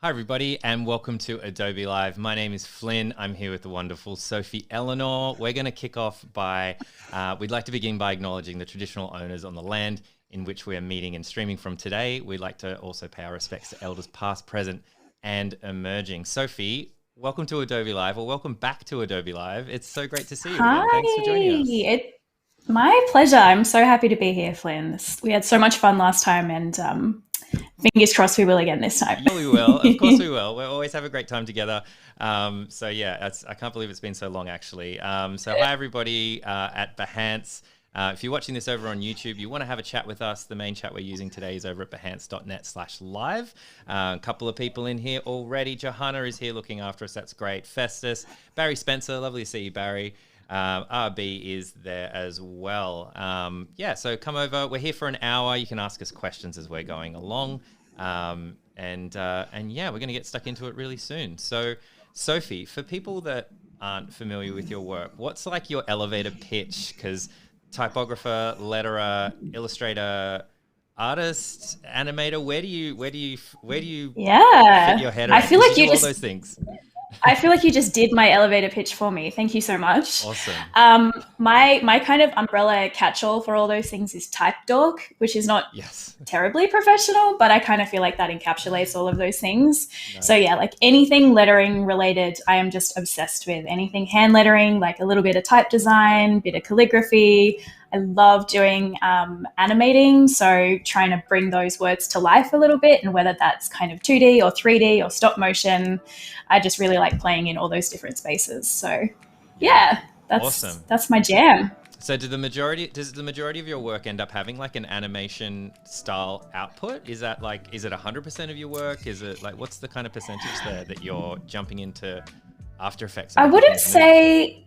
Hi everybody and welcome to Adobe Live. My name is Flynn. I'm here with the wonderful Sophie Elinor. We're going to kick off by, we'd like to begin by acknowledging the traditional owners on the land in which we are meeting and streaming from today. We'd like to also pay our respects to elders past, present and emerging. Sophie, welcome to Adobe Live, or welcome back to Adobe Live. It's so great to see you again. Thanks for joining us. My pleasure. I'm so happy to be here, Flynn. We had so much fun last time and fingers crossed we will again this time. Yeah, we will. Of course we will. We always have a great time together. So yeah, I can't believe it's been so long actually. So hi everybody at Behance. If you're watching this over on YouTube, you want to have a chat with us, the main chat we're using today is over at behance.net/live. A couple of people in here already. Johanna is here looking after us. That's great. Festus, Barry Spencer, lovely to see you, Barry. RB is there as well. Yeah, so come over. We're here for an hour. You can ask us questions as we're going along. And yeah, we're going to get stuck into it really soon. So, Sophie, for people that aren't familiar with your work, what's like your elevator pitch? Because typographer, letterer, illustrator, artist, animator, where do you fit your head around? I feel like you do all those things. I feel like you just did my elevator pitch for me. Thank you so much. Awesome. My kind of umbrella catch-all for all those things is type dork, which is not terribly professional, but I kind of feel like that encapsulates all of those things. Nice. So yeah, like anything lettering related, I am just obsessed with. Anything hand lettering, like a little bit of type design, bit of calligraphy. I love doing animating, so trying to bring those words to life a little bit, and whether that's kind of 2D or 3D or stop motion, I just really like playing in all those different spaces. So yeah, that's my jam. So does the majority of your work end up having like an animation style output? Is that like, is it 100% of your work? Is it like, what's the kind of percentage there that you're jumping into After Effects? I wouldn't say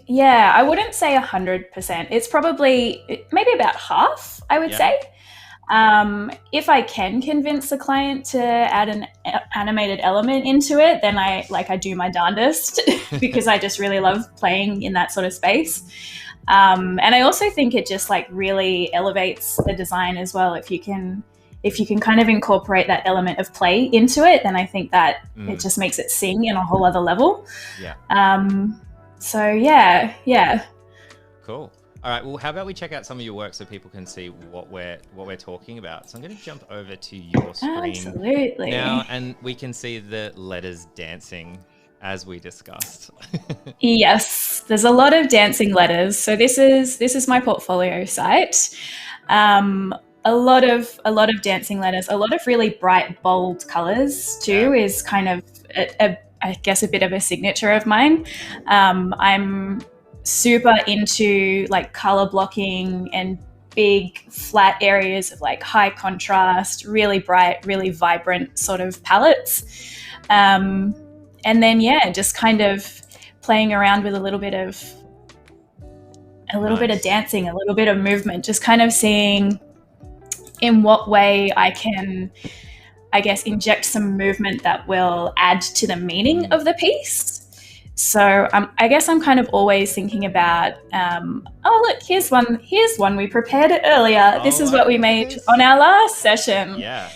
100%. It's probably maybe about half, I would say. If I can convince the client to add an animated element into it, then I do my darndest because I just really love playing in that sort of space. And I also think it just like really elevates the design as well. If you can kind of incorporate that element of play into it, then I think that it just makes it sing in a whole other level. So yeah. Cool. All right. Well, how about we check out some of your work so people can see what we're talking about. So I'm going to jump over to your screen now, and we can see the letters dancing as we discussed. Yes, there's a lot of dancing letters. So this is my portfolio site. A lot of dancing letters, a lot of really bright, bold colors too is kind of I guess a bit of a signature of mine. I'm super into like color blocking and big flat areas of like high contrast, really bright, really vibrant sort of palettes. And then just kind of playing around with a little bit of dancing, a little bit of movement, just kind of seeing in what way I can, I guess, inject some movement that will add to the meaning of the piece. So I guess I'm kind of always thinking about, look, here's one we prepared earlier. This is what we made on our last session. Yeah.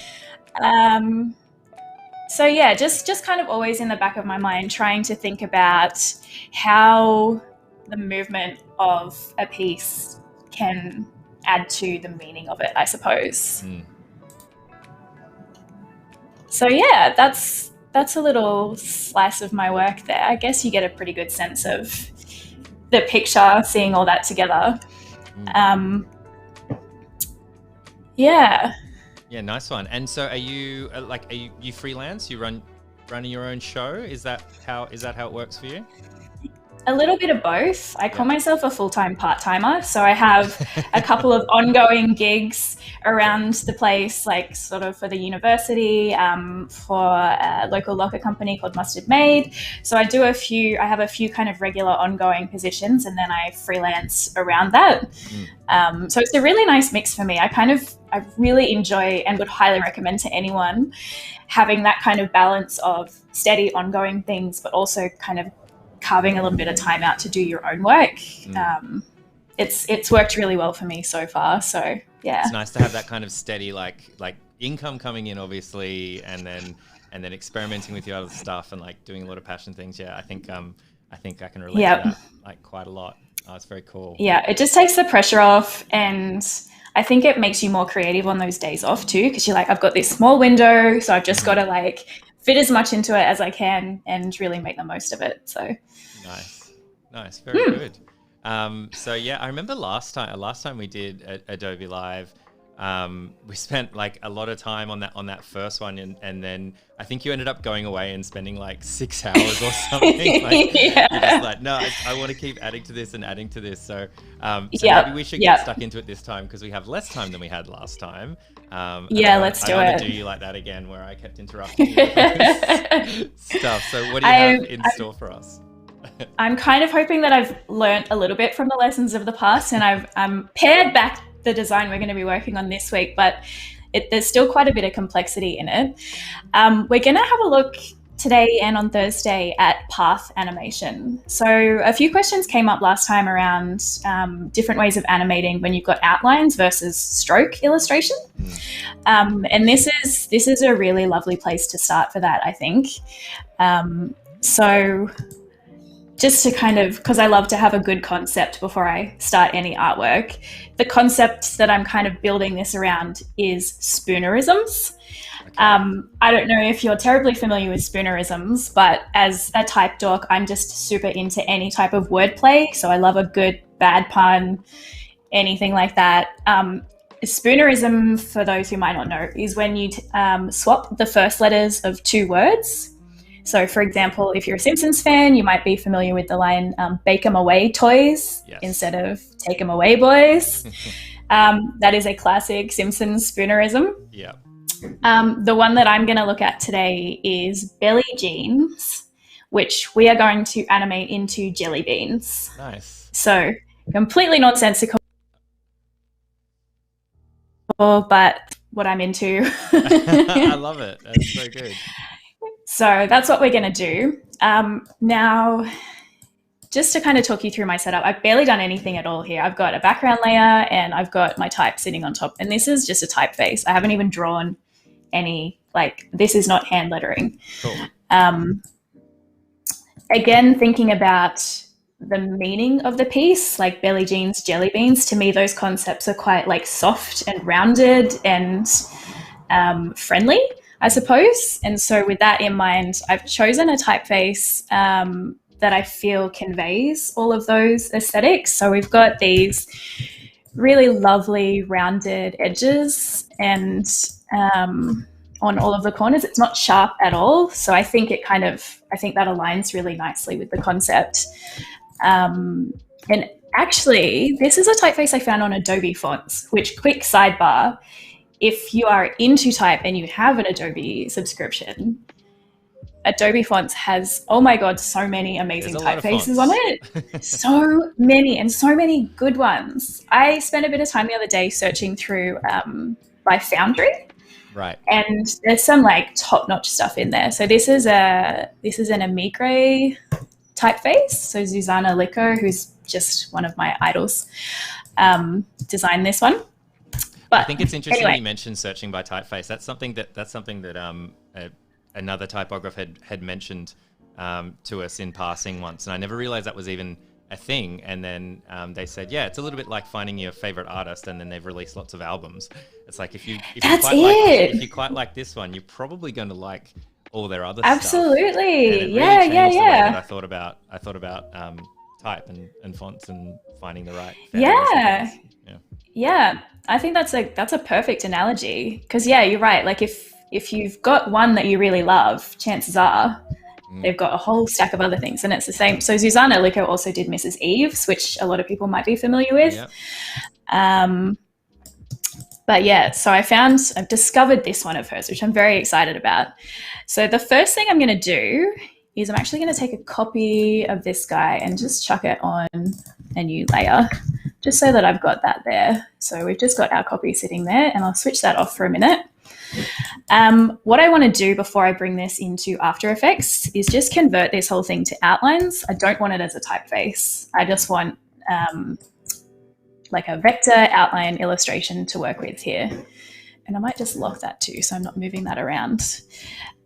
So yeah, just kind of always in the back of my mind, trying to think about how the movement of a piece can add to the meaning of it, I suppose. So yeah, that's a little slice of my work there. I guess you get a pretty good sense of the picture, seeing all that together. Yeah, nice one. And so are you freelance? You running your own show? Is that how it works for you? A little bit of both. I call myself a full-time part-timer, so I have a couple of ongoing gigs around the place, like sort of for the university, for a local locker company called Mustard Made. So I have a few kind of regular ongoing positions, and then I freelance around that. So it's a really nice mix for me. I really enjoy and would highly recommend to anyone having that kind of balance of steady ongoing things, but also kind of carving a little bit of time out to do your own work. It's worked really well for me so far. So yeah, it's nice to have that kind of steady like income coming in, obviously, and then and then experimenting with your other stuff and like doing a lot of passion things. Yeah, I think I can relate to that like quite a lot. Oh, it's very cool. Yeah, it just takes the pressure off, and I think it makes you more creative on those days off too, because you're like, I've got this small window, so I've just got to like fit as much into it as I can and really make the most of it. So nice, very good. So yeah, I remember last time we did Adobe Live, we spent like a lot of time on that first one, and then I think you ended up going away and spending like 6 hours or something. Like, yeah. You're just like, no, I want to keep adding to this and adding to this. So, maybe we should get stuck into it this time because we have less time than we had last time. Let's do it. I want to do you like that again, where I kept interrupting you with stuff. So, what do you have in store for us? I'm kind of hoping that I've learnt a little bit from the lessons of the past, and I've pared back the design we're going to be working on this week, but there's still quite a bit of complexity in it. We're going to have a look today and on Thursday at path animation. So a few questions came up last time around different ways of animating when you've got outlines versus stroke illustration. And this is a really lovely place to start for that, I think. So just to kind of, because I love to have a good concept before I start any artwork, the concept that I'm kind of building this around is Spoonerisms. Okay. I don't know if you're terribly familiar with Spoonerisms, but as a type dork, I'm just super into any type of wordplay. So I love a good bad pun, anything like that. Spoonerism, for those who might not know, is when you swap the first letters of two words. So, for example, if you're a Simpsons fan, you might be familiar with the line, bake 'em away, toys, instead of take 'em away, boys. That is a classic Simpsons Spoonerism. Yeah. The one that I'm going to look at today is belly jeans, which we are going to animate into jelly beans. Nice. So, completely nonsensical, but what I'm into. I love it. That's so good. So that's what we're going to do. Now, just to kind of talk you through my setup, I've barely done anything at all here. I've got a background layer and I've got my type sitting on top. And this is just a typeface. I haven't even drawn any, like, this is not hand lettering. Cool. Again, thinking about the meaning of the piece, like belly jeans, jelly beans, to me, those concepts are quite like soft and rounded and friendly, I suppose. And so with that in mind, I've chosen a typeface that I feel conveys all of those aesthetics. So we've got these really lovely rounded edges and on all of the corners. It's not sharp at all. So I think that aligns really nicely with the concept. And actually, this is a typeface I found on Adobe Fonts, which, quick sidebar, if you are into type and you have an Adobe subscription, Adobe Fonts has, oh my God, so many amazing typefaces on it. So many good ones. I spent a bit of time the other day searching through by Foundry. Right. And there's some like top-notch stuff in there. So this is an Amigre typeface. So Zuzana Licco, who's just one of my idols, designed this one. But I think it's interesting you mentioned searching by typeface. That's something that another typographer had mentioned to us in passing once, and I never realized that was even a thing. And then they said, yeah, it's a little bit like finding your favorite artist, and then they've released lots of albums. It's like if you quite like this one, you're probably going to like all their other stuff. Absolutely, yeah. I thought about type and fonts and finding the right. Yeah. I think that's a perfect analogy, because you're right. Like if you've got one that you really love, chances are they've got a whole stack of other things, and it's the same. So Zuzana Licco also did Mrs. Eves, which a lot of people might be familiar with. Yep. But yeah, so I've discovered this one of hers, which I'm very excited about. So the first thing I'm going to do is I'm actually going to take a copy of this guy and just chuck it on a new layer, just so that I've got that there. So we've just got our copy sitting there, and I'll switch that off for a minute. What I want to do before I bring this into After Effects is just convert this whole thing to outlines. I don't want it as a typeface. I just want like a vector outline illustration to work with here. And I might just lock that too, so I'm not moving that around.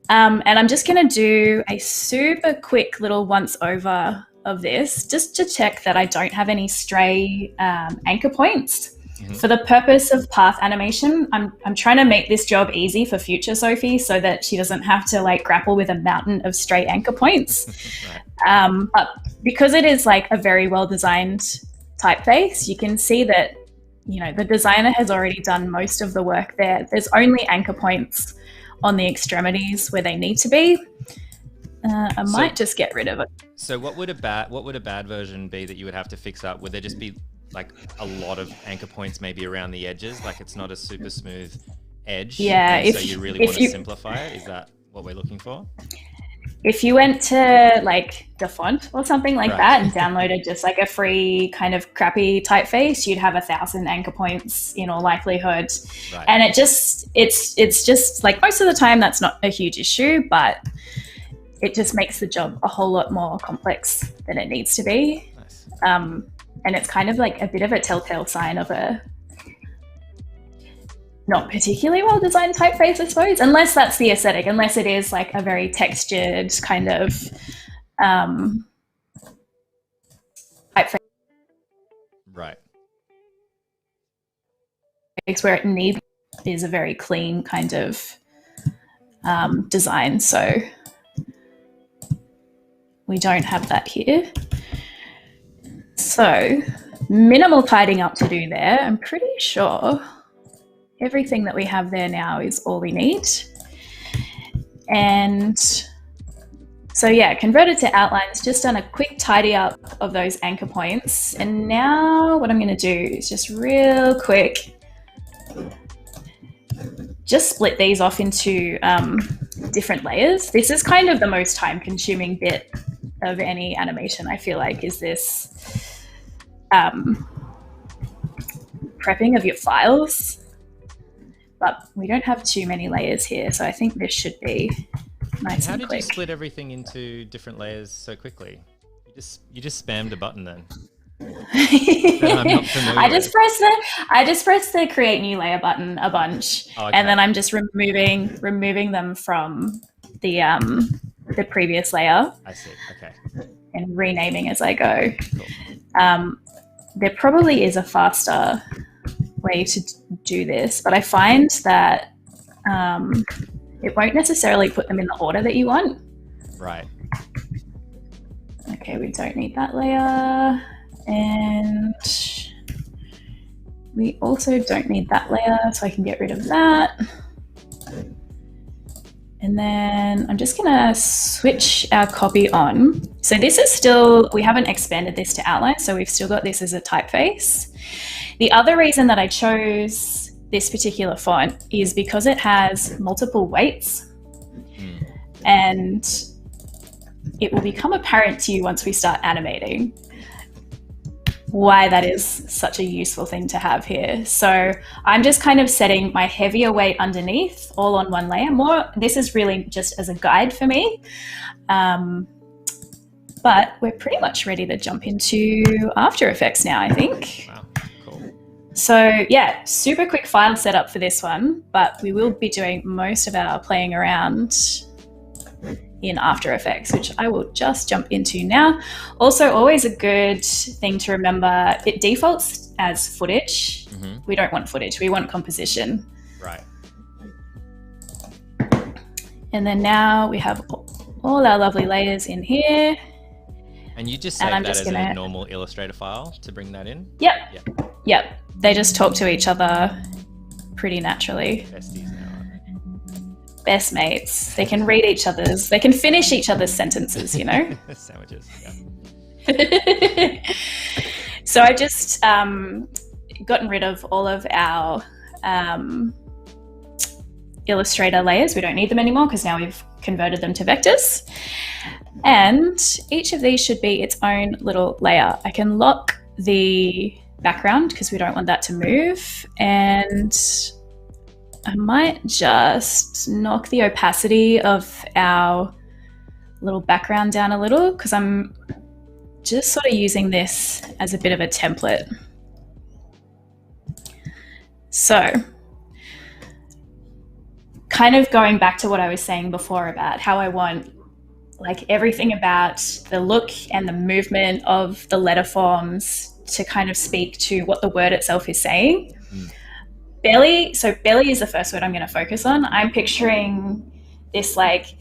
And I'm just going to do a super quick little once over of this just to check that I don't have any stray anchor points. For the purpose of path animation, I'm trying to make this job easy for future Sophie so that she doesn't have to like grapple with a mountain of stray anchor points. Right. But because it is like a very well designed typeface, you can see that, you know, the designer has already done most of the work there. There's only anchor points on the extremities where they need to be. I might just get rid of it. So what would a bad version be that you would have to fix up? Would there just be like a lot of anchor points maybe around the edges, like it's not a super smooth edge? Yeah. So you really want to simplify it? Is that what we're looking for? If you went to like the font or something like that and downloaded just like a free kind of crappy typeface, you'd have 1,000 anchor points in all likelihood. Right. And it's just like most of the time that's not a huge issue, but it just makes the job a whole lot more complex than it needs to be. Nice. And it's kind of like a bit of a telltale sign of a not particularly well designed typeface, I suppose, unless that's the aesthetic, unless it is like a very textured kind of typeface. Right. Where it needs is a very clean kind of design. So we don't have that here. So minimal tidying up to do there. I'm pretty sure everything that we have there now is all we need. And so yeah, converted to outlines, just done a quick tidy up of those anchor points. And now what I'm going to do is just real quick, just split these off into different layers. This is kind of the most time consuming bit of any animation, I feel like, is this prepping of your files. But we don't have too many layers here, so I think this should be nice and quick. How did you split everything into different layers so quickly? You just spammed a button then. I'm not familiar I just pressed the create new layer button a bunch, and then I'm just removing them from the previous layer. I see. Okay. And renaming as I go. Cool. There probably is a faster way to do this, but I find that it won't necessarily put them in the order that you want. Right. Okay, we don't need that layer, and we also don't need that layer, so I can get rid of that. And then I'm just gonna switch our copy on. So this is still, we haven't expanded this to outline, so we've still got this as a typeface. The other reason that I chose this particular font is because it has multiple weights, and it will become apparent to you once we start animating why that is such a useful thing to have here. So I'm just kind of setting my heavier weight underneath all on one layer. This is really just as a guide for me. But we're pretty much ready to jump into After Effects now, I think. Wow, cool. So yeah, super quick file setup for this one, but we will be doing most of our playing around in After Effects, which I will just jump into now. Also, always a good thing to remember, it defaults as footage. Mm-hmm. We don't want footage, we want composition. Right. And then now we have all our lovely layers in here. And you just save that as a normal Illustrator file to bring that in? Yep. They just talk to each other pretty naturally. Besties now. Best mates. They can read each other's, they can finish each other's sentences, you know? Sandwiches, yeah. So I just gotten rid of all of our Illustrator layers. We don't need them anymore because now we've converted them to vectors. And each of these should be its own little layer. I can lock the background because we don't want that to move. And I might just knock the opacity of our little background down a little because I'm just sort of using this as a bit of a template. So kind of going back to what I was saying before about how I want like everything about the look and the movement of the letter forms to kind of speak to what the word itself is saying. Belly, so belly is the first word I'm going to focus on. I'm picturing this like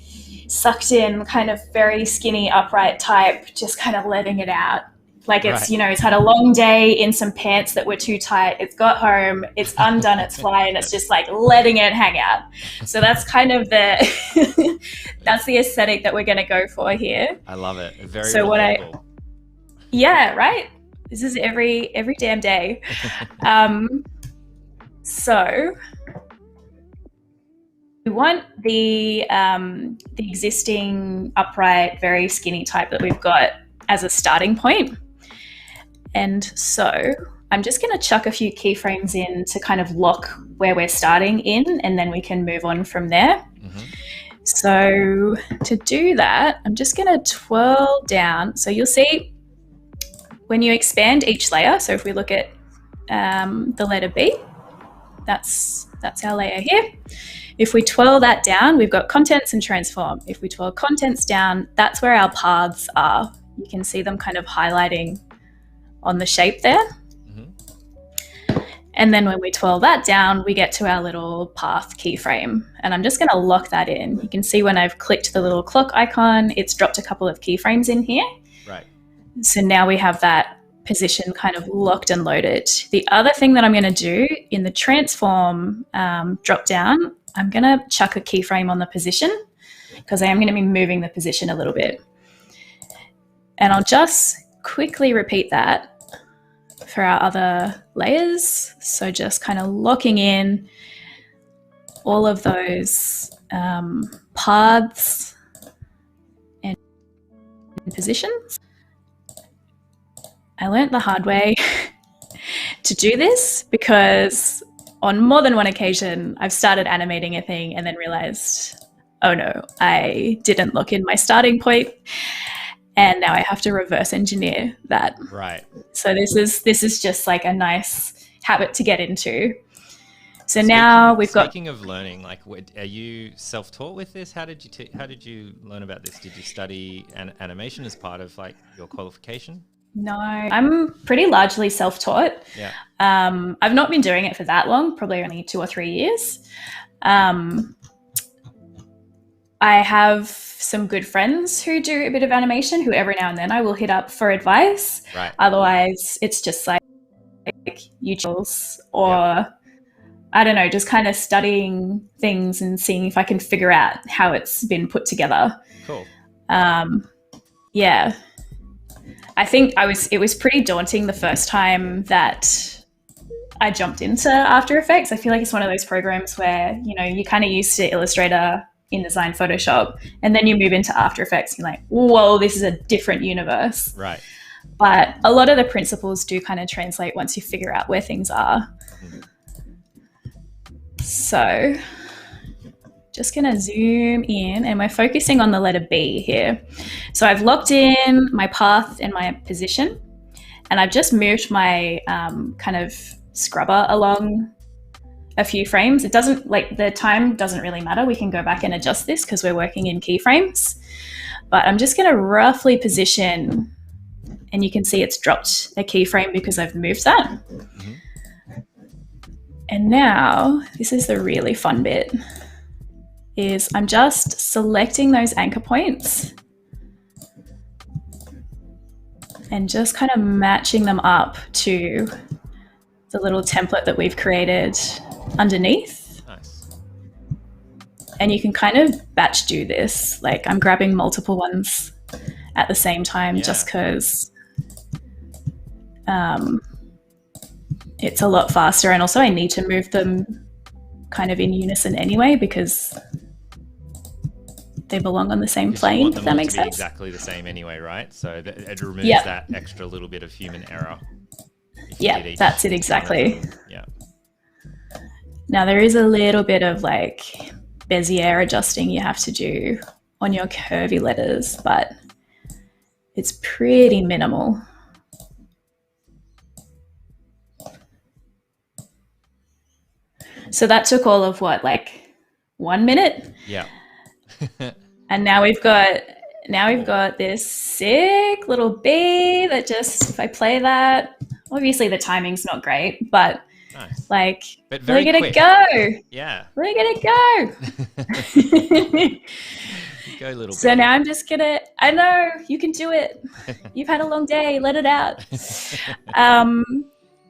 sucked in kind of very skinny upright type, just kind of letting it out. Like it's, you know, it's had a long day in some pants that were too tight. It's got home, it's undone its fly, and it's just like letting it hang out. So that's kind of the, that's the aesthetic that we're going to go for here. I love it. Very so relatable. Yeah, right? This is every damn day. So we want the existing upright, very skinny type that we've got as a starting point. And so I'm just going to chuck a few keyframes in to kind of lock where we're starting in, and then we can move on from there. So to do that, I'm just going to twirl down. So you'll see when you expand each layer, so if we look at the letter B, that's our layer here. If we twirl that down, we've got contents and transform. If we twirl contents down, that's where our paths are. You can see them kind of highlighting on the shape there. And then when we twirl that down, we get to our little path keyframe. And I'm just going to lock that in. You can see when I've clicked the little clock icon, it's dropped a couple of keyframes in here. Right. So now we have that position kind of locked and loaded. The other thing that I'm going to do in the transform drop down, I'm going to chuck a keyframe on the position because I am going to be moving the position a little bit. And I'll just quickly repeat that for our other layers. So just kind of locking in all of those paths and positions. I learned the hard way to do this because on more than one occasion, I've started animating a thing and then realized, oh no, I didn't lock in my starting point. And now I have to reverse engineer that. Right. So this is just like a nice habit to get into. So now we've got. Speaking of learning, like, are you self-taught with this? How did you learn about this? Did you study animation as part of like your qualification? No, I'm pretty largely self-taught. Yeah. I've not been doing it for that long, probably only 2 or 3 years. I have some good friends who do a bit of animation who every now and then I will hit up for advice. Right. Otherwise, it's just like YouTubes or I don't know, just kind of studying things and seeing if I can figure out how it's been put together. Cool. Yeah. I think it was pretty daunting the first time that I jumped into After Effects. I feel like it's one of those programs where, you know, you're kind of used to Illustrator, InDesign, Photoshop, and then you move into After Effects. You're like, whoa, this is a different universe. Right. But a lot of the principles do kind of translate once you figure out where things are. So just going to zoom in, and we're focusing on the letter B here. So I've locked in my path and my position, and I've just moved my kind of scrubber along a few frames. It doesn't, like, the time doesn't really matter. We can go back and adjust this because we're working in keyframes. But I'm just going to roughly position, and you can see it's dropped a keyframe because I've moved that. And now, this is the really fun bit, is I'm just selecting those anchor points and just kind of matching them up to the little template that we've created underneath. Nice. And you can kind of batch do this. Like, I'm grabbing multiple ones at the same time just because it's a lot faster. And also I need to move them kind of in unison anyway because they belong on the same plane, if that makes sense. Exactly the same anyway, right? So it removes that extra little bit of human error. Yeah, that's it exactly. Yeah. Now there is a little bit of like Bezier adjusting you have to do on your curvy letters, but it's pretty minimal. So that took all of what, like 1 minute. Yeah. And now we've got this sick little bee that just, if I play that, obviously the timing's not great, but nice. like, but very we're quick. Go. Yeah. We're gonna go. Go, little So bee. now I'm just gonna, I know, you can do it. You've had a long day, let it out.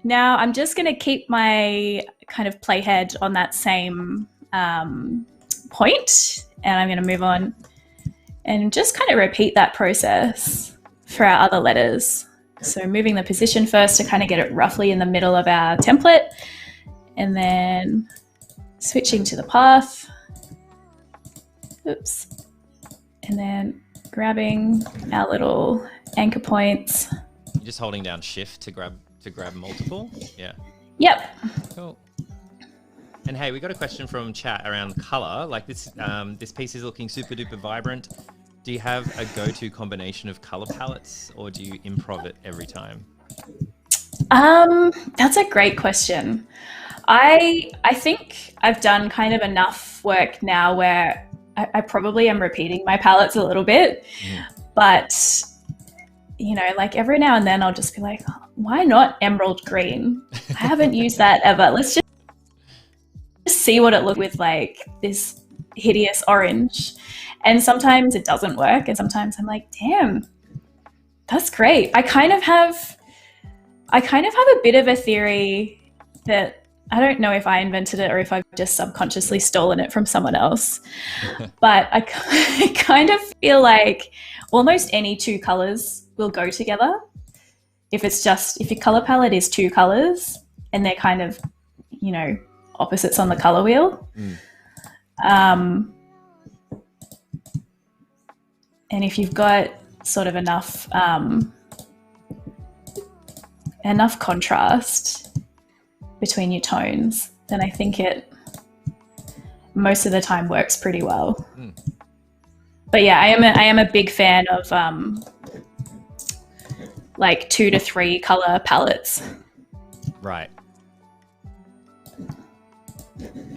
Now I'm just gonna keep my kind of playhead on that same point, and I'm gonna move on and just kind of repeat that process for our other letters. So moving the position first to kind of get it roughly in the middle of our template, and then switching to the path. Oops. And then grabbing our little anchor points. You're just holding down shift to grab multiple? Yeah. Yep. Cool. And hey, we got a question from chat around color. Like this piece is looking super duper vibrant. Do you have a go-to combination of color palettes, or do you improv it every time? That's a great question. I think I've done kind of enough work now where I probably am repeating my palettes a little bit, but you know, like every now and then I'll just be like, why not emerald green? I haven't used that ever. Let's just see what it looks with like this hideous orange. And sometimes it doesn't work, and sometimes I'm like, damn, that's great. I kind of have a bit of a theory that I don't know if I invented it or if I've just subconsciously stolen it from someone else. But I kind of feel like almost any two colors will go together. If your color palette is two colors and they're kind of, you know, opposites on the color wheel. And if you've got sort of enough contrast between your tones, then I think it most of the time works pretty well. But yeah, I am a big fan of like 2 to 3 color palettes. Right.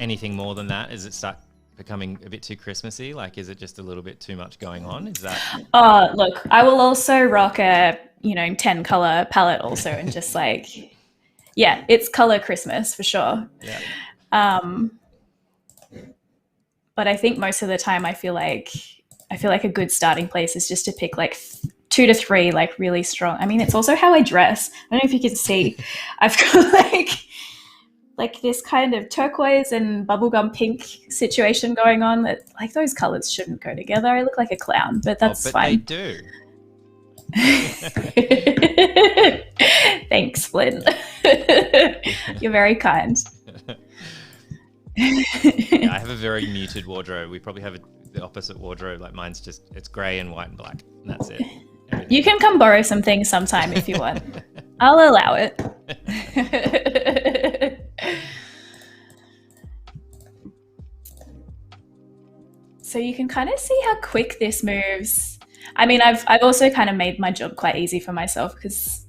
Anything more than that? Is it start becoming a bit too Christmassy? Like, is it just a little bit too much going on? Is that? Oh, look, I will also rock a 10 color palette also, and just like, yeah, it's color Christmas for sure. Yeah. But I think most of the time I feel like a good starting place is just to pick like 2 to 3 like really strong. I mean, it's also how I dress. I don't know if you can see. I've got like this kind of turquoise and bubblegum pink situation going on that like those colors shouldn't go together. I look like a clown, but that's fine. They do. Thanks, Flynn. You're very kind. Yeah, I have a very muted wardrobe. We probably have the opposite wardrobe. Like mine's just, it's grey and white and black, and that's it. Everything. You can come borrow some things sometime if you want. I'll allow it. So you can kind of see how quick this moves. I mean, I've also kind of made my job quite easy for myself because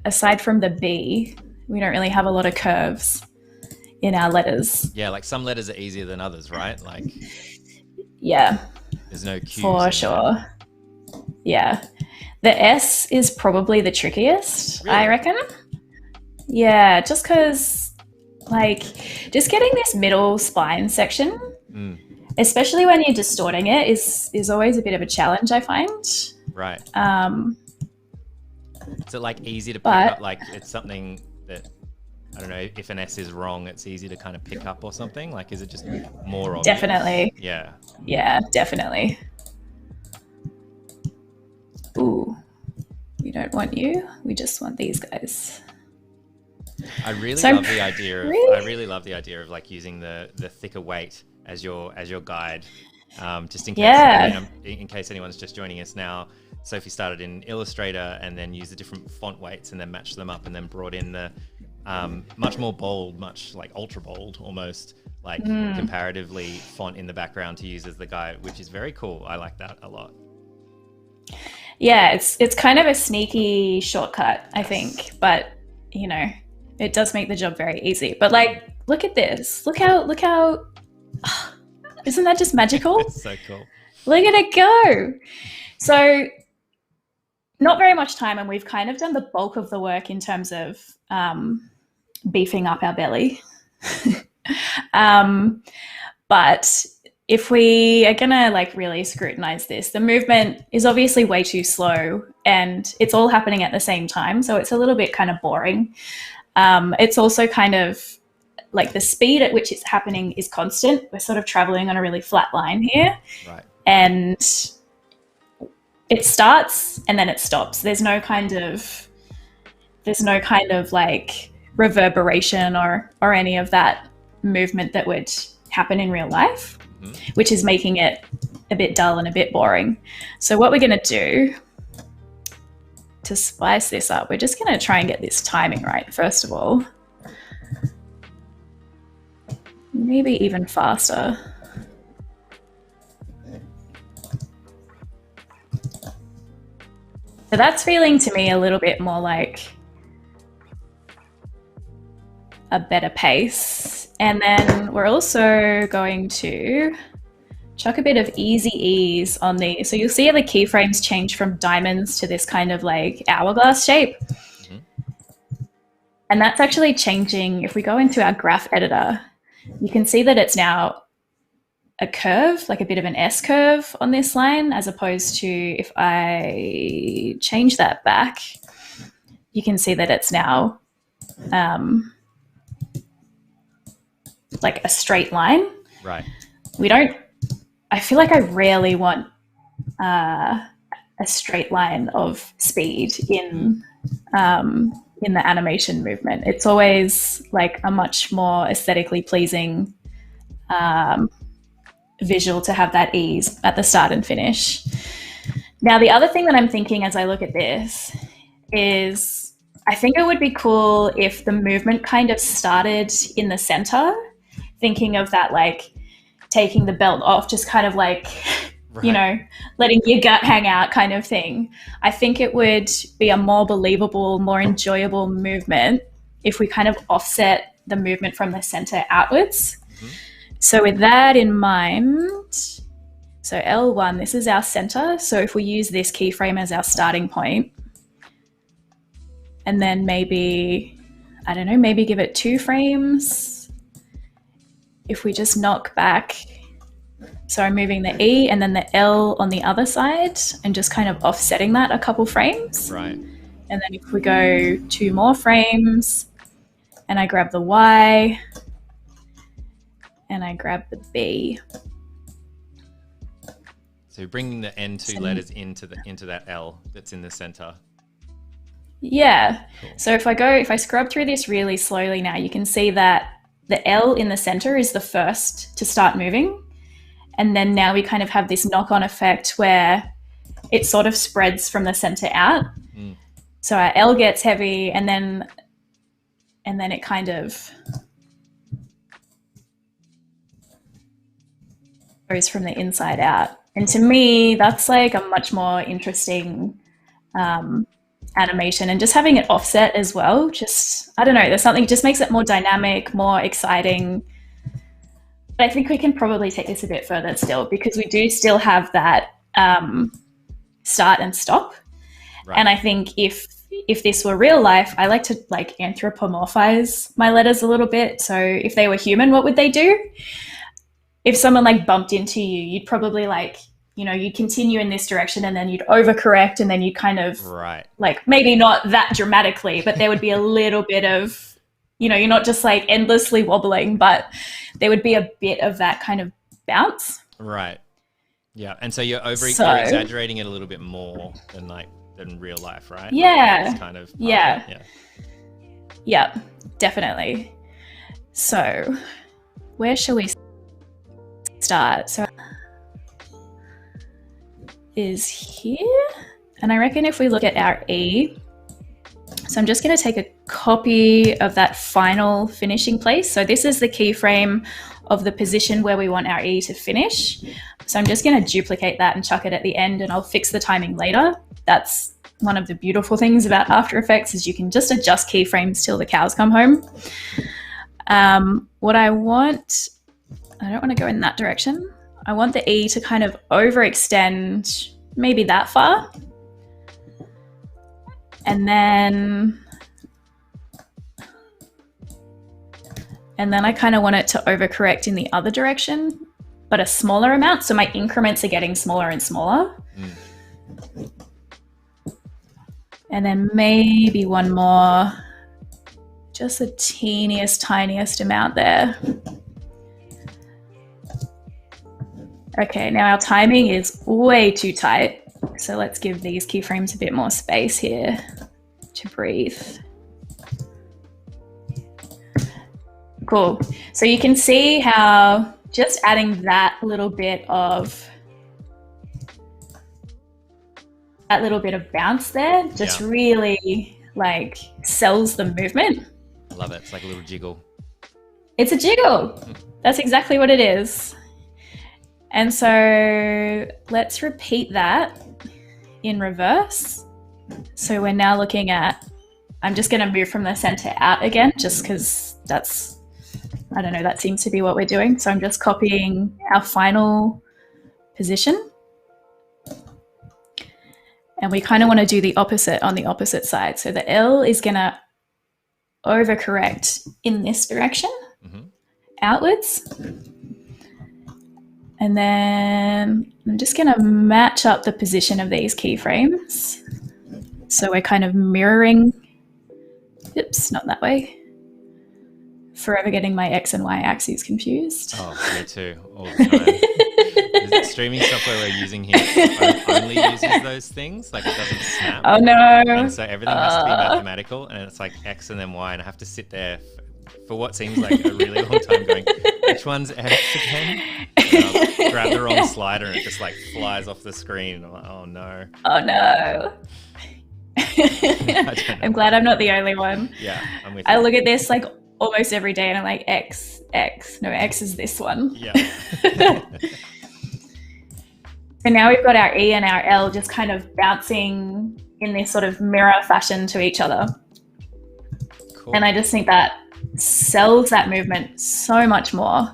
aside from the B, we don't really have a lot of curves in our letters. Yeah, like some letters are easier than others, right? Like, yeah, there's no Q's for sure. There. Yeah, the S is probably the trickiest, really? I reckon. Yeah, just because, like, just getting this middle spine section, especially when you're distorting it, is always a bit of a challenge, I find. Right. Is it like easy to pick up? Like it's something that, I don't know, if an S is wrong, it's easy to kind of pick up or something? Like, is it just more obvious? Definitely. Yeah. Yeah, definitely. Ooh, we don't want you. We just want these guys. I really love the idea of. I really love the idea of like using the thicker weight as your guide, just in case. Yeah. In case anyone's just joining us now, Sophie started in Illustrator and then used the different font weights and then matched them up and then brought in the much more bold, much like ultra bold almost, like comparatively font in the background to use as the guide, which is very cool. I like that a lot. Yeah, it's kind of a sneaky shortcut, I think, but you know, it does make the job very easy. But like, look at this. Look how Isn't that just magical? It's so cool. Look at it go. So not very much time, and we've kind of done the bulk of the work in terms of beefing up our belly. But if we are going to like really scrutinize this, the movement is obviously way too slow and it's all happening at the same time. So it's a little bit kind of boring. It's also kind of like the speed at which it's happening is constant. We're sort of traveling on a really flat line here. Right. And it starts and then it stops. There's no kind of like reverberation or any of that movement that would happen in real life, which is making it a bit dull and a bit boring. So what we're going to do to spice this up, we're just going to try and get this timing right, first of all. Maybe even faster. So that's feeling to me a little bit more like a better pace. And then we're also going to chuck a bit of easy ease on the, so you'll see how the keyframes change from diamonds to this kind of like hourglass shape. And that's actually changing. If we go into our graph editor, you can see that it's now a curve, like a bit of an S curve on this line, as opposed to if I change that back, you can see that it's now like a straight line. Right. I feel like I rarely want a straight line of speed in the animation movement. It's always like a much more aesthetically pleasing visual to have that ease at the start and finish. Now, the other thing that I'm thinking as I look at this is I think it would be cool if the movement kind of started in the center, thinking of that like taking the belt off, just kind of like, right, you know, letting your gut hang out kind of thing. I think it would be a more believable, more enjoyable movement if we kind of offset the movement from the center outwards. So with that in mind, so L1, this is our center. So if we use this keyframe as our starting point, and then maybe, I don't know, maybe give it 2 frames. If we just knock back, so I'm moving the E and then the L on the other side and just kind of offsetting that a couple frames. Right. And then if we go 2 more frames and I grab the Y, and I grab the B. So you're bringing the N2 letters into that L that's in the center. Yeah. Cool. So if I scrub through this really slowly now, you can see that the L in the center is the first to start moving. And then now we kind of have this knock-on effect where it sort of spreads from the center out. So our L gets heavy and then it kind of goes from the inside out. And to me, that's like a much more interesting animation, and just having it offset as well. Just, I don't know, there's something, just makes it more dynamic, more exciting. But I think we can probably take this a bit further still, because we do still have that start and stop. Right. And I think if this were real life, I like to like anthropomorphize my letters a little bit. So if they were human, what would they do? If someone like bumped into you, you'd probably like, you know, you'd continue in this direction and then you'd overcorrect and then you kind of like, maybe not that dramatically, but there would be a little bit of, you know, you're not just like endlessly wobbling, but there would be a bit of that kind of bounce. Right. Yeah. And so you're you're exaggerating it a little bit more than real life, right? Yeah. Like kind of yeah, definitely. So where shall we start? So is here, and I reckon if we look at our E, so I'm just going to take a copy of that final finishing place. So this is the keyframe of the position where we want our E to finish. So I'm just going to duplicate that and chuck it at the end, and I'll fix the timing later. That's one of the beautiful things about After Effects, is you can just adjust keyframes till the cows come home. What I want I don't want to go in that direction. I want the E to kind of overextend maybe that far. And then I kind of want it to overcorrect in the other direction, but a smaller amount. So my increments are getting smaller and smaller. And then maybe one more, just the teeniest, tiniest amount there. Okay, now our timing is way too tight. So let's give these keyframes a bit more space here to breathe. Cool. So you can see how just adding that little bit of bounce there just really like sells the movement. I love it. It's like a little jiggle. It's a jiggle. That's exactly what it is. And so let's repeat that in reverse. So we're now looking at, I'm just going to move from the center out again, just because that's, I don't know, that seems to be what we're doing. So I'm just copying our final position. And we kind of want to do the opposite on the opposite side. So the L is going to overcorrect in this direction, outwards. And then I'm just going to match up the position of these keyframes. So we're kind of mirroring, oops, not that way. Forever getting my X and Y axes confused. Oh, me too, all the time. The streaming software we're using here only uses those things, like it doesn't snap. Oh no. And so everything has to be mathematical, and it's like X and then Y, and I have to sit there for what seems like a really long time going, which one's X again? And I'll grab the wrong slider and it just like flies off the screen. And I'm like, oh no. Oh no. I'm glad I'm not the only one. Yeah, I'm with I you. look at this like almost every day and I'm like, X. No, X is this one. Yeah. So now we've got our E and our L just kind of bouncing in this sort of mirror fashion to each other. Cool. And I just think that sells that movement so much more.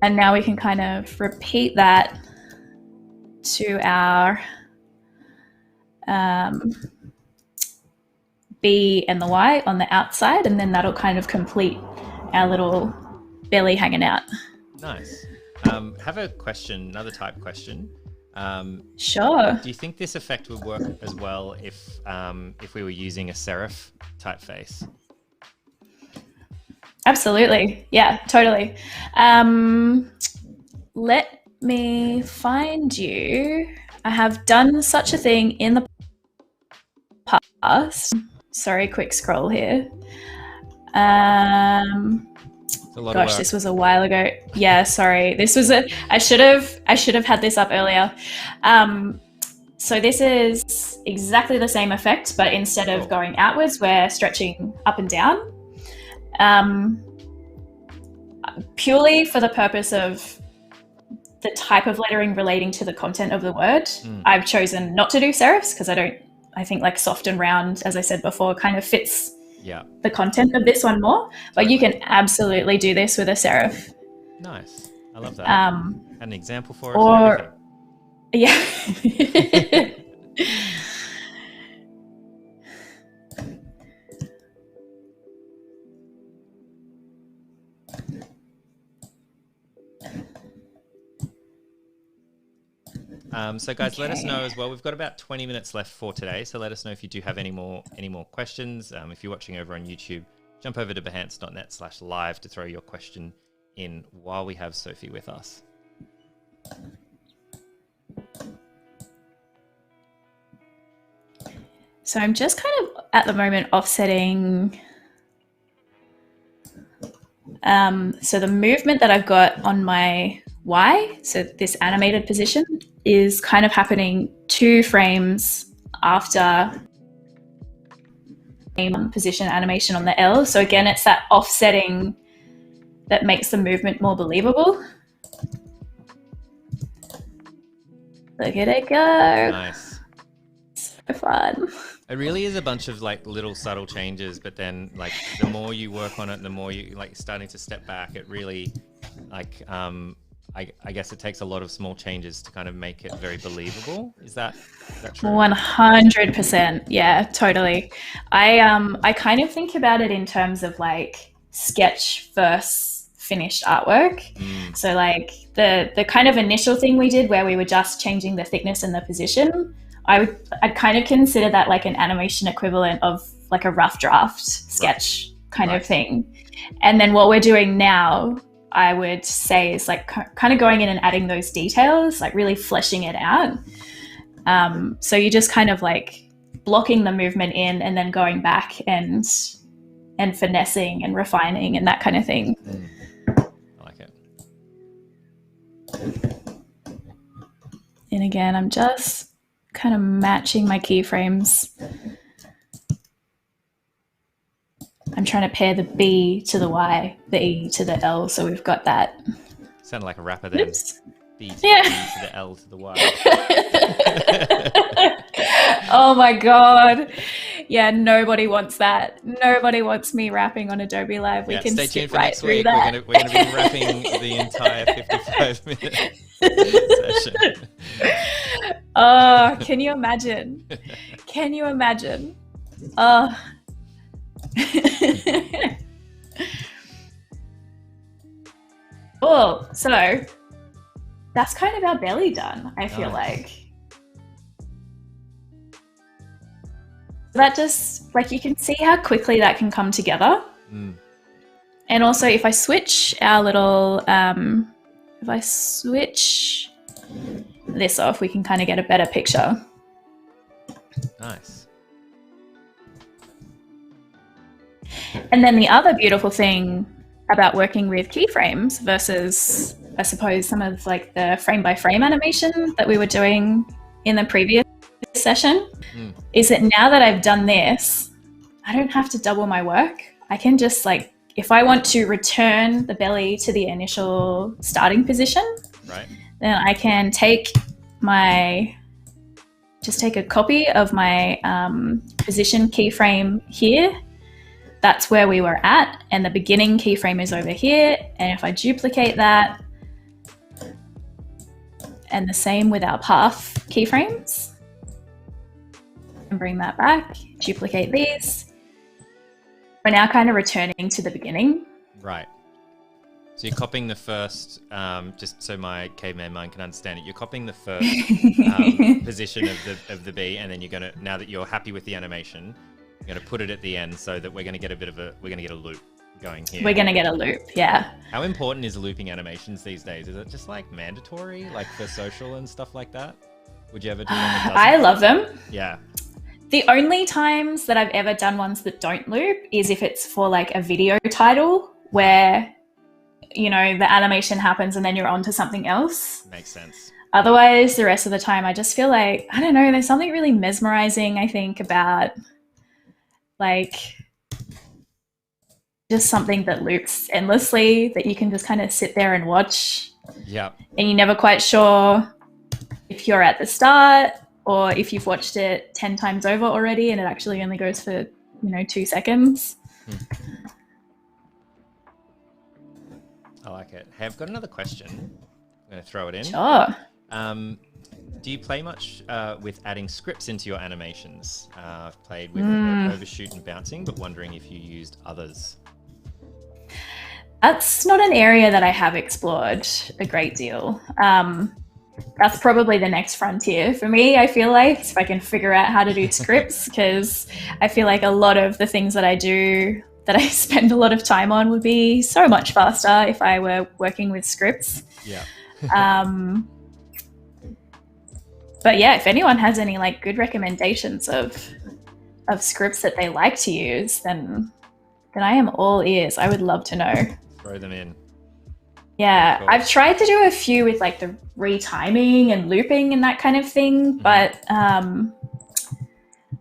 And now we can kind of repeat that to our B and the Y on the outside, and then that'll kind of complete our little belly hanging out. Nice. Have a question, another type question. Sure. Do you think this effect would work as well if we were using a serif typeface? Absolutely. Yeah, totally. Let me find you. I have done such a thing in the past. Sorry, quick scroll here. Gosh, this was a while ago. Yeah, sorry. This was I should have had this up earlier. So this is exactly the same effect, but instead of going outwards, we're stretching up and down. Purely for the purpose of the type of lettering relating to the content of the word, I've chosen not to do serifs because I think like soft and round, as I said before, kind of fits the content of this one more. But you can absolutely do this with a serif. Nice. I love that. An example for us? Or, yeah. So guys, let us know as well. We've got about 20 minutes left for today, so let us know if you do have any more questions. If you're watching over on YouTube, jump over to behance.net/live to throw your question in while we have Sophie with us. So I'm just kind of at the moment offsetting. So the movement that I've got on my Y, so this animated position, is kind of happening 2 frames after position animation on the L. So again, it's that offsetting that makes the movement more believable. Look at it go. Nice. So fun. It really is a bunch of like little subtle changes, but then like the more you work on it, the more you like starting to step back, it really Like, I guess it takes a lot of small changes to kind of make it very believable. Is that true? 100%. Yeah, totally. I kind of think about it in terms of like sketch versus finished artwork. So like the kind of initial thing we did where we were just changing the thickness and the position, I'd kind of consider that like an animation equivalent of like a rough draft sketch kind of thing. And then what we're doing now, I would say, is like kind of going in and adding those details, like really fleshing it out. So you're just kind of like blocking the movement in and then going back and finessing and refining and that kind of thing. I like it. And again, I'm just kind of matching my keyframes. I'm trying to pair the B to the Y, the E to the L, so we've got that. Sounded like a rapper then. Oops. B to the E to the L to the Y. Oh my God. Yeah, nobody wants that. Nobody wants me rapping on Adobe Live. We can stay skip tuned for right next through week. that. We're gonna be rapping the entire 55-minute session. Oh, can you imagine? Can you imagine? Oh. Cool. So that's kind of our belly done, I feel like. That just, like, you can see how quickly that can come together. And also if I switch our little, if I switch this off, we can kind of get a better picture. Nice. And then the other beautiful thing about working with keyframes versus, I suppose, some of like the frame by frame animation that we were doing in the previous session is that now that I've done this, I don't have to double my work. I can just, like, if I want to return the belly to the initial starting position, then I can take a copy of my position keyframe here. That's where we were at, and the beginning keyframe is over here. And if I duplicate that, and the same with our path keyframes, and bring that back, duplicate these, we're now kind of returning to the beginning. Right. So you're copying the first, just so my caveman mind can understand it, you're copying the first position of the B, and then you're gonna, now that you're happy with the animation, you're gonna put it at the end so that we're gonna get a loop going here. We're gonna get a loop, yeah. How important is looping animations these days? Is it just like mandatory, like for social and stuff like that? Would you ever do one that doesn't? I love them. Yeah. The only times that I've ever done ones that don't loop is if it's for like a video title where, you know, the animation happens and then you're on to something else. Makes sense. Otherwise, the rest of the time, I just feel like, I don't know, there's something really mesmerizing, I think, about like just something that loops endlessly that you can just kind of sit there and watch. Yeah. And you're never quite sure if you're at the start or if you've watched it 10 times over already and it actually only goes for, you know, 2 seconds. I like it. Hey, I've got another question. I'm going to throw it in. Sure. Do you play much with adding scripts into your animations? I've played with overshoot and bouncing, but wondering if you used others. That's not an area that I have explored a great deal. That's probably the next frontier for me, I feel like, if I can figure out how to do scripts, because I feel like a lot of the things that I do that I spend a lot of time on would be so much faster if I were working with scripts. Yeah. But yeah, if anyone has any like good recommendations of scripts that they like to use, then I am all ears. I would love to know. Throw them in. Yeah, I've tried to do a few with like the retiming and looping and that kind of thing, but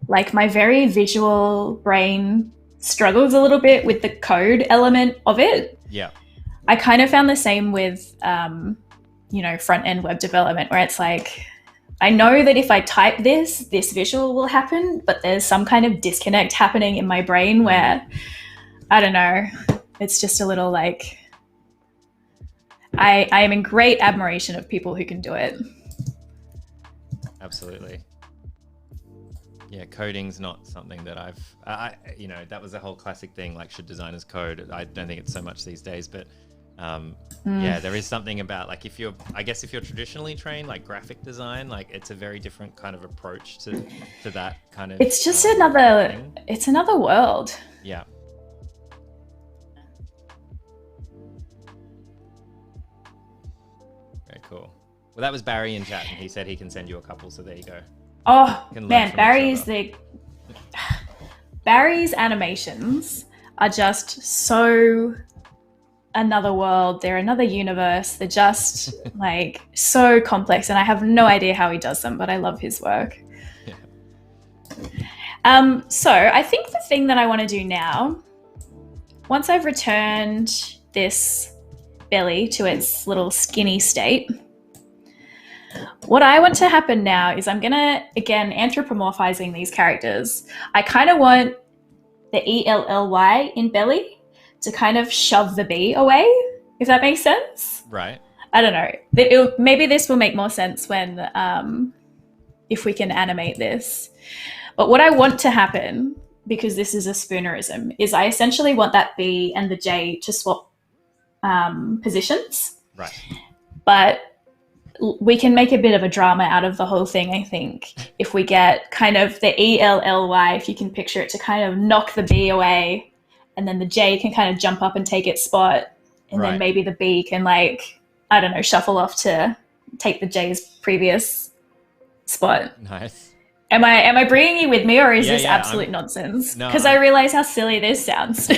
like my very visual brain struggles a little bit with the code element of it. Yeah. I kind of found the same with, you know, front-end web development, where it's like, I know that if I type this visual will happen, but there's some kind of disconnect happening in my brain where, I don't know, it's just a little like, I am in great admiration of people who can do it. Absolutely. Yeah, coding's not something that I've, that was a whole classic thing, like should designers code? I don't think it's so much these days, but yeah, there is something about like if you're traditionally trained, like graphic design, like it's a very different kind of approach to that kind of. It's just it's another world. Yeah. Very cool. Well, that was Barry in chat, and he said he can send you a couple, so there you go. Oh man, Barry's animations are just so another world. They're another universe. They're just like so complex, and I have no idea how he does them, but I love his work. Yeah. So I think the thing that I want to do now, once I've returned this belly to its little skinny state, what I want to happen now is I'm going to, again, anthropomorphizing these characters. I kind of want the ELLY in belly to kind of shove the B away, if that makes sense. Right. I don't know. Maybe this will make more sense when, if we can animate this. But what I want to happen, because this is a Spoonerism, is I essentially want that B and the J to swap positions. Right. But we can make a bit of a drama out of the whole thing, I think, if we get kind of the ELLY, if you can picture it, to kind of knock the B away, and then the J can kind of jump up and take its spot, and then maybe the B can, like, I don't know, shuffle off to take the J's previous spot. Nice. Am I bringing you with me, or is this absolute nonsense? Because I realize how silly this sounds.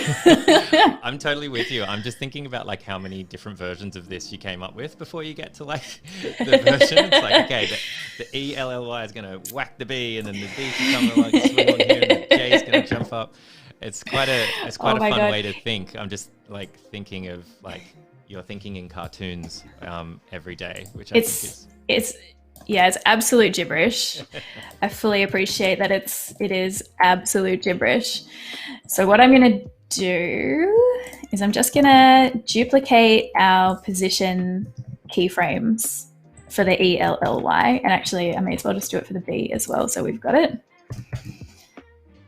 I'm totally with you. I'm just thinking about like how many different versions of this you came up with before you get to like the version. It's like, okay, the ELLY is going to whack the B, and then the B can come like swing on here, and the J is going to jump up. It's quite a fun way to think. I'm just like thinking of like you're thinking in cartoons every day, which I think is. It's absolute gibberish. I fully appreciate that it is absolute gibberish. So what I'm going to do is I'm just going to duplicate our position keyframes for the ELLY. And actually, I may as well just do it for the B as well, so we've got it.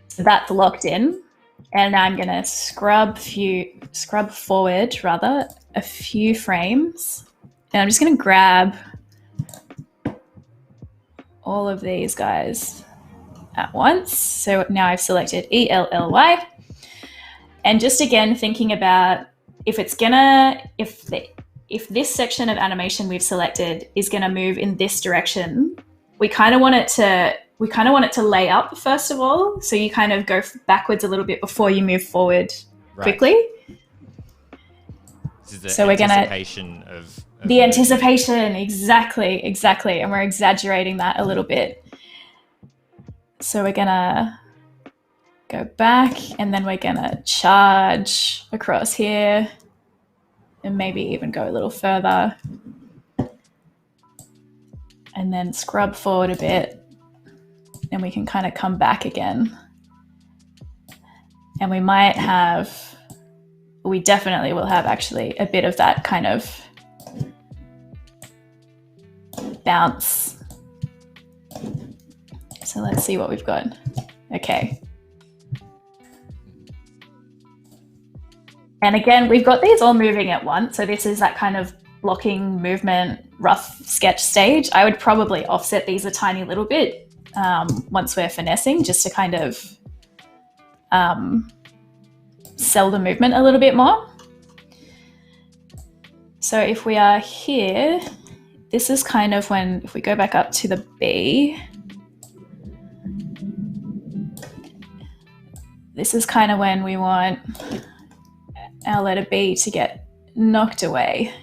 So that's locked in. And now I'm going to scrub forward a few frames. And I'm just going to grab all of these guys at once. So now I've selected ELLY, and just again thinking about if this section of animation we've selected is going to move in this direction, we kind of want it to lay up first of all. So you kind of go backwards a little bit before you move forward quickly. This is the anticipation of the anticipation, exactly. And we're exaggerating that a little bit. So we're gonna go back, and then we're gonna charge across here, and maybe even go a little further. And then scrub forward a bit, and we can kind of come back again. And we definitely will have actually a bit of that kind of bounce. So let's see what we've got. Okay. And again, we've got these all moving at once. So this is that kind of blocking movement, rough sketch stage. I would probably offset these a tiny little bit once we're finessing, just to kind of sell the movement a little bit more. So if we are here, this is kind of when, if we go back up to the B, this is kind of when we want our letter B to get knocked away.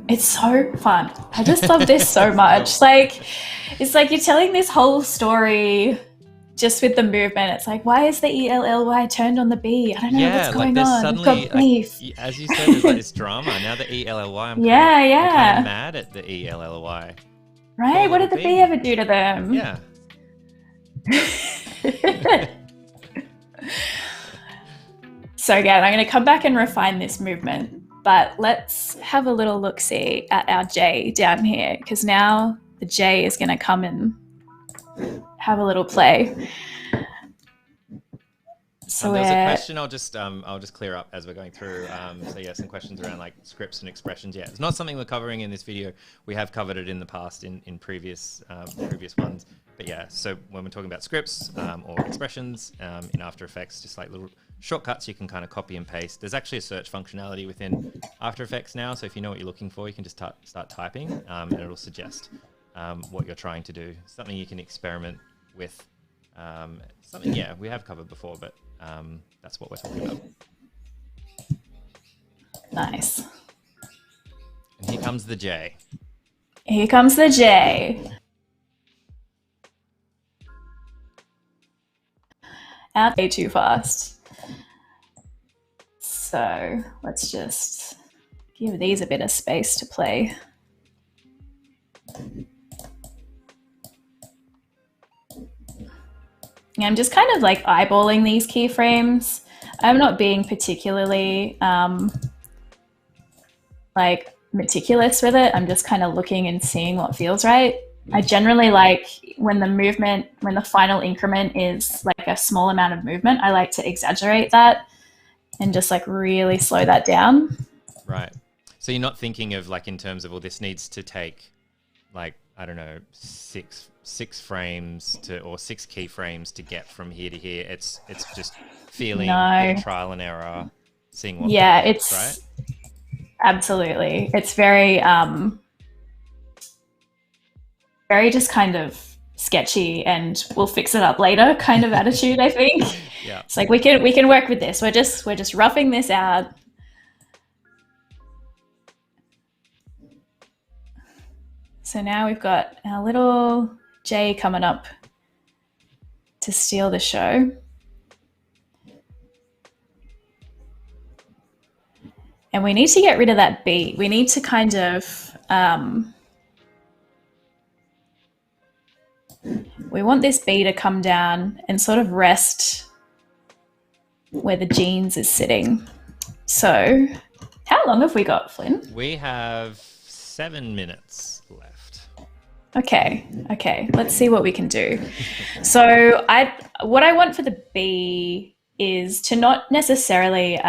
It's so fun. I just love this so much. Like, it's like you're telling this whole story just with the movement. It's like, why is the ELLY turned on the B? I don't know what's going on. Suddenly, got beef. As you said, there's like this drama. Now the ELLY, I'm kind of mad at the ELLY. Right? What did the B ever do to them? Yeah. So again, I'm going to come back and refine this movement, but let's have a little look-see at our J down here, because now the J is going to come and have a little play. So there's a question I'll just clear up as we're going through. So yeah, some questions around like scripts and expressions. Yeah, it's not something we're covering in this video. We have covered it in the past in previous ones. But yeah, so when we're talking about scripts or expressions in After Effects, just like little shortcuts you can kind of copy and paste. There's actually a search functionality within After Effects now. So if you know what you're looking for, you can just start typing and it'll suggest what you're trying to do. Something you can experiment with. Something, yeah, we have covered before, but that's what we're talking about. Nice. And here comes the J. Here comes the J. Out way too fast. So let's just give these a bit of space to play. I'm just kind of like eyeballing these keyframes. I'm not being particularly like meticulous with it. I'm just kind of looking and seeing what feels right. I generally like when the final increment is like a small amount of movement, I like to exaggerate that and just like really slow that down. Right. So you're not thinking of like in terms of, well, this needs to take like, I don't know, six frames or 6 keyframes to get from here to here. It's just feeling trial and error, seeing what works, right? Absolutely. It's very very just kind of sketchy and we'll fix it up later kind of attitude, I think. Yeah. It's like we can work with this. We're just roughing this out. So now we've got our little J coming up to steal the show. And we need to get rid of that beat. We need to kind of, we want this B to come down and sort of rest where the jeans is sitting. So how long have we got, Flynn? We have 7 minutes left. Okay. Let's see what we can do. So what I want for the B is to not necessarily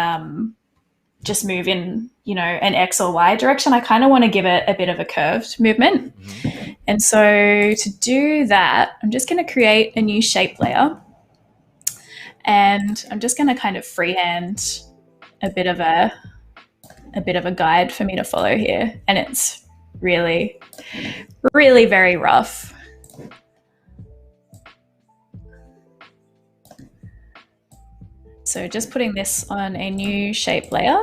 just move in, an X or Y direction. I kind of want to give it a bit of a curved movement. Mm-hmm. And so to do that, I'm just going to create a new shape layer. And I'm just going to kind of freehand a bit of a guide for me to follow here. And it's really, really very rough. So just putting this on a new shape layer.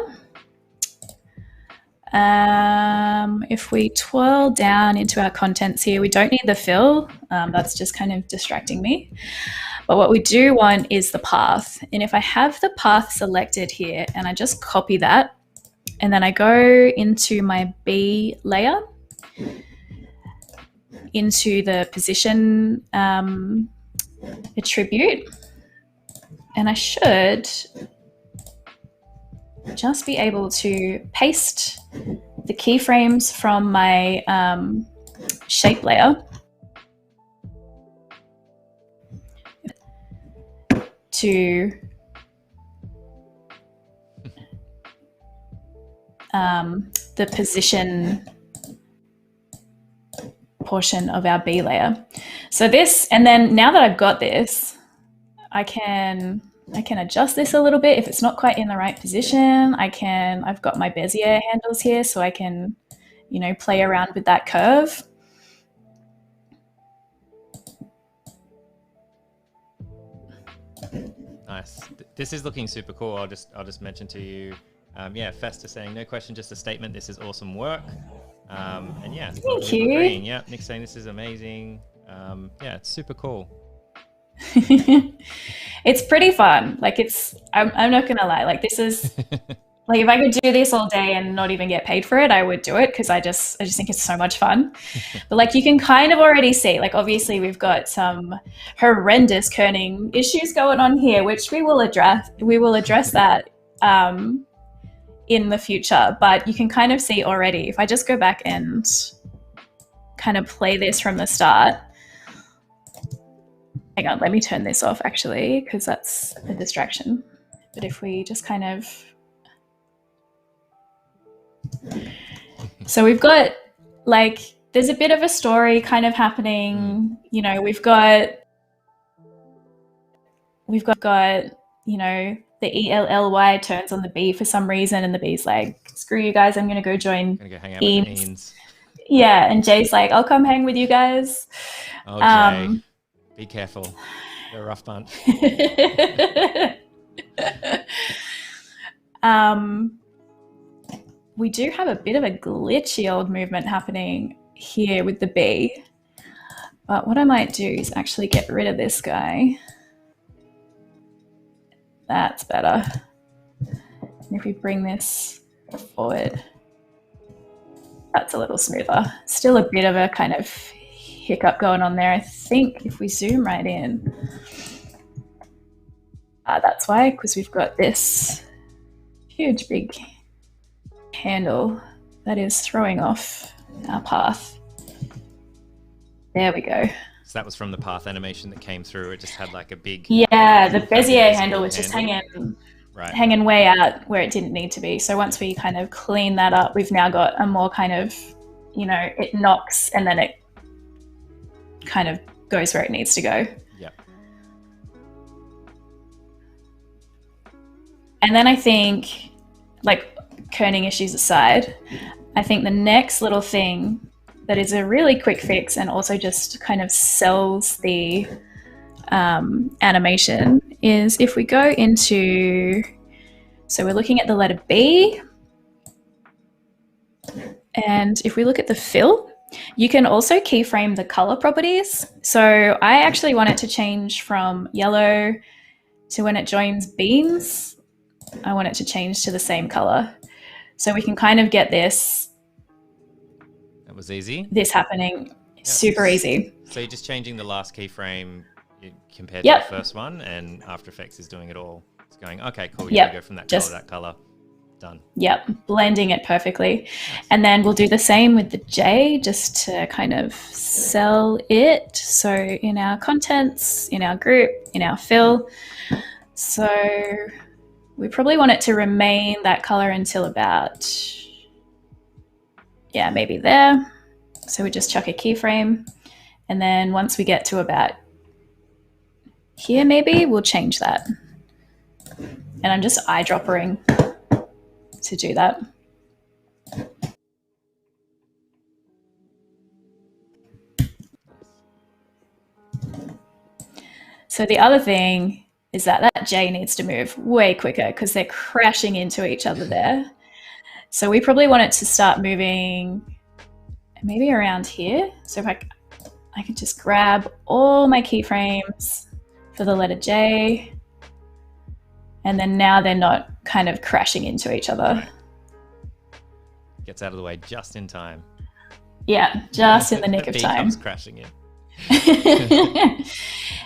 If we twirl down into our contents here, we don't need the fill. That's just kind of distracting me. But what we do want is the path. And if I have the path selected here and I just copy that, and then I go into my B layer, into the position attribute, and I should just be able to paste the keyframes from my shape layer to the position portion of our B layer. So this, and then now that I've got this, I can adjust this a little bit if it's not quite in the right position. I've got my Bezier handles here, so I can, play around with that curve. Nice. This is looking super cool. I'll just mention to you, Festa saying, no question, just a statement. This is awesome work. And yeah, thank you. Agreeing. Yeah, Nick saying this is amazing. It's super cool. It's pretty fun. Like I'm not gonna lie. Like this is Like if I could do this all day and not even get paid for it, I would do it because I just think it's so much fun. But like you can kind of already see, like obviously we've got some horrendous kerning issues going on here, which we will address. We will address that in the future. But you can kind of see already, if I just go back and kind of play this from the start. Hang on, let me turn this off actually, because that's a distraction. But if we just kind of... So we've got like, there's a bit of a story kind of happening, you know, we've got, you know, the ELLY turns on the B for some reason and the B's like, screw you guys, I'm going to go join hang out with the Eanes. Yeah, and Jay's like, I'll come hang with you guys. Oh, Jay, be careful. They're a rough bunch. We do have a bit of a glitchy old movement happening here with the B. But what I might do is actually get rid of this guy. That's better. And if we bring this forward, that's a little smoother. Still a bit of a kind of hiccup going on there. I think if we zoom right in, that's why, because we've got this huge big handle that is throwing off our path. There we go. So that was from the path animation that came through. It just had like a big... Yeah, the Bezier handle was just hanging way out where it didn't need to be. So once we kind of clean that up, we've now got a more kind of, you know, it knocks and then it kind of goes where it needs to go. Yeah. And then I think, like, kerning issues aside, I think the next little thing that is a really quick fix and also just kind of sells the animation is if we go into, so we're looking at the letter B, and if we look at the fill, you can also keyframe the color properties. So I actually want it to change from yellow to when it joins beans, I want it to change to the same color. So we can kind of get this. That was easy. This happening super easy. So you're just changing the last keyframe compared to the first one, and After Effects is doing it all. It's going, okay, cool. You go from that color to that color. Done. Yep, blending it perfectly. Nice. And then we'll do the same with the J just to kind of sell it. So in our contents, in our group, in our fill. So we probably want it to remain that color until about, yeah, maybe there. So we just chuck a keyframe. And then once we get to about here, maybe we'll change that. And I'm just eyedroppering to do that. So the other thing is that J needs to move way quicker because they're crashing into each other there. So we probably want it to start moving maybe around here. So if I could just grab all my keyframes for the letter J, and then now they're not kind of crashing into each other. Gets out of the way just in time. Yeah, just in the nick of time. Comes crashing in.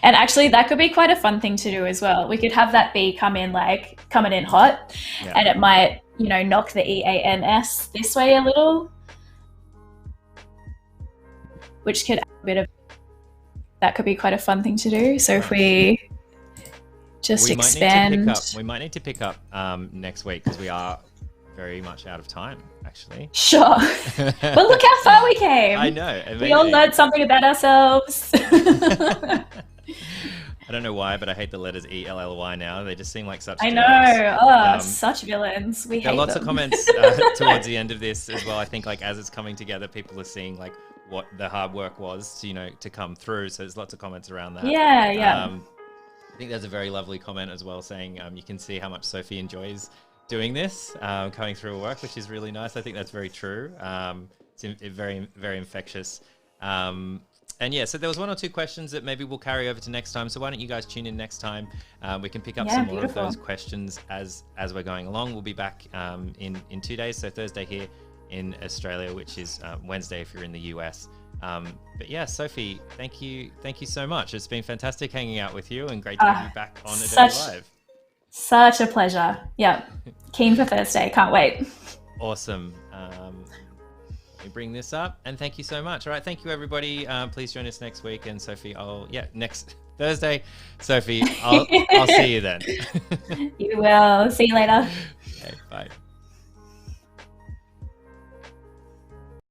And actually that could be quite a fun thing to do as well. We could have that B coming in hot, and it might, you know, knock the EANS this way a little, which could add a bit of, that could be quite a fun thing to do. So if we just expand. We might need to pick up next week because we are very much out of time, actually. Sure. But look how far we came. I know. Amazing. We all learned something about ourselves. I don't know why, but I hate the letters ELLY now. They just seem like such... I know. Such villains. We hate them. There are lots of comments towards the end of this as well. I think like as it's coming together, people are seeing like what the hard work was to, you know, to come through. So there's lots of comments around that. Yeah. I think there's a very lovely comment as well saying you can see how much Sophie enjoys doing this, coming through her work, which is really nice. I think that's very true. It's very, very infectious. And And yeah, so there was one or two questions that maybe we'll carry over to next time. So why don't you guys tune in next time? We can pick up some more of those questions as we're going along. We'll be back in 2 days. So Thursday here in Australia, which is Wednesday if you're in the US. But yeah, Sophie, thank you so much. It's been fantastic hanging out with you, and great to have you back on Adobe Live. Such a pleasure. Yep. Keen for Thursday. Can't wait. Awesome. Let me bring this up, and thank you so much. All right, thank you everybody. Please join us next week, and Sophie, next Thursday. Sophie, I'll see you then. You will. See you later. Okay, bye.